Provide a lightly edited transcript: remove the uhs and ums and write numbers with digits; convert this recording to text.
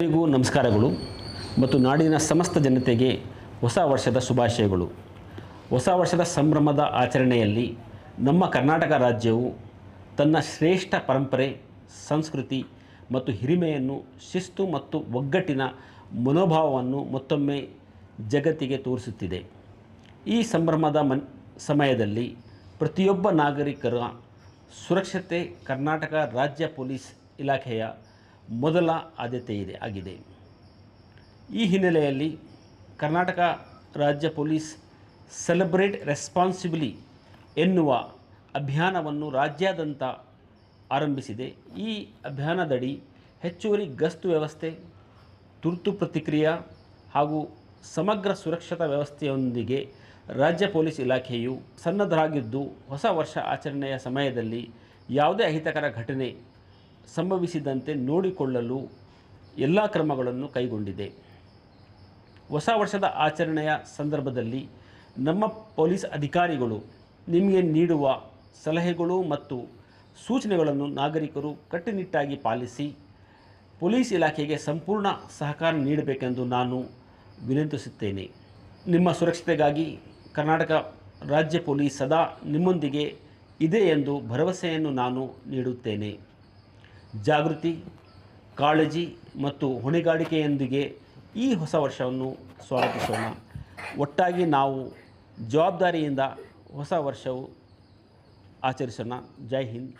ಎಲ್ಲರಿಗೂ ನಮಸ್ಕಾರಗಳು ಮತ್ತು ನಾಡಿನ ಸಮಸ್ತ ಜನತೆಗೆ ಹೊಸ ವರ್ಷದ ಶುಭಾಶಯಗಳು. ಹೊಸ ವರ್ಷದ ಸಂಭ್ರಮದ ಆಚರಣೆಯಲ್ಲಿ ನಮ್ಮ ಕರ್ನಾಟಕ ರಾಜ್ಯವು ತನ್ನ ಶ್ರೇಷ್ಠ ಪರಂಪರೆ, ಸಂಸ್ಕೃತಿ ಮತ್ತು ಹಿರಿಮೆಯನ್ನು, ಶಿಸ್ತು ಮತ್ತು ಒಗ್ಗಟ್ಟಿನ ಮನೋಭಾವವನ್ನು ಮತ್ತೊಮ್ಮೆ ಜಗತ್ತಿಗೆ ತೋರಿಸುತ್ತಿದೆ. ಈ ಸಂಭ್ರಮದ ಸಮಯದಲ್ಲಿ ಪ್ರತಿಯೊಬ್ಬ ನಾಗರಿಕರ ಸುರಕ್ಷತೆ ಕರ್ನಾಟಕ ರಾಜ್ಯ ಪೊಲೀಸ್ ಇಲಾಖೆಯ ಮೊದಲ ಆದ್ಯತೆ ಆಗಿದೆ. ಈ ಹಿನ್ನೆಲೆಯಲ್ಲಿ ಕರ್ನಾಟಕ ರಾಜ್ಯ ಪೊಲೀಸ್ ಸೆಲೆಬ್ರೇಟ್ ರೆಸ್ಪಾನ್ಸಿಬ್ಲಿ ಎನ್ನುವ ಅಭಿಯಾನವನ್ನು ರಾಜ್ಯಾದ್ಯಂತ ಆರಂಭಿಸಿದೆ. ಈ ಅಭಿಯಾನದಡಿ ಹೆಚ್ಚುವರಿ ಗಸ್ತು ವ್ಯವಸ್ಥೆ, ತುರ್ತು ಪ್ರತಿಕ್ರಿಯೆ ಹಾಗೂ ಸಮಗ್ರ ಸುರಕ್ಷತಾ ವ್ಯವಸ್ಥೆಯೊಂದಿಗೆ ರಾಜ್ಯ ಪೊಲೀಸ್ ಇಲಾಖೆಯು ಸನ್ನದ್ಧರಾಗಿದ್ದು, ಹೊಸ ವರ್ಷ ಆಚರಣೆಯ ಸಮಯದಲ್ಲಿ ಯಾವುದೇ ಅಹಿತಕರ ಘಟನೆ ಸಂಭವಿಸಿದಂತೆ ನೋಡಿಕೊಳ್ಳಲು ಎಲ್ಲ ಕ್ರಮಗಳನ್ನು ಕೈಗೊಂಡಿದೆ. ಹೊಸ ವರ್ಷದ ಆಚರಣೆಯ ಸಂದರ್ಭದಲ್ಲಿ ನಮ್ಮ ಪೊಲೀಸ್ ಅಧಿಕಾರಿಗಳು ನಿಮಗೆ ನೀಡುವ ಸಲಹೆಗಳು ಮತ್ತು ಸೂಚನೆಗಳನ್ನು ನಾಗರಿಕರು ಕಟ್ಟುನಿಟ್ಟಾಗಿ ಪಾಲಿಸಿ ಪೊಲೀಸ್ ಇಲಾಖೆಗೆ ಸಂಪೂರ್ಣ ಸಹಕಾರ ನೀಡಬೇಕೆಂದು ನಾನು ವಿನಂತಿಸುತ್ತೇನೆ. ನಿಮ್ಮ ಸುರಕ್ಷತೆಗಾಗಿ ಕರ್ನಾಟಕ ರಾಜ್ಯ ಪೊಲೀಸ್ ಸದಾ ನಿಮ್ಮೊಂದಿಗೆ ಇದೆ ಎಂದು ಭರವಸೆಯನ್ನು ನಾನು ನೀಡುತ್ತೇನೆ. ಜಾಗೃತಿ, ಕಾಳಜಿ ಮತ್ತು ಹೊಣೆಗಾರಿಕೆಯೊಂದಿಗೆ ಈ ಹೊಸ ವರ್ಷವನ್ನು ಸ್ವಾಗತಿಸೋಣ. ಒಟ್ಟಾಗಿ ನಾವು ಜವಾಬ್ದಾರಿಯಿಂದ ಹೊಸ ವರ್ಷವು ಆಚರಿಸೋಣ. ಜೈ ಹಿಂದ್.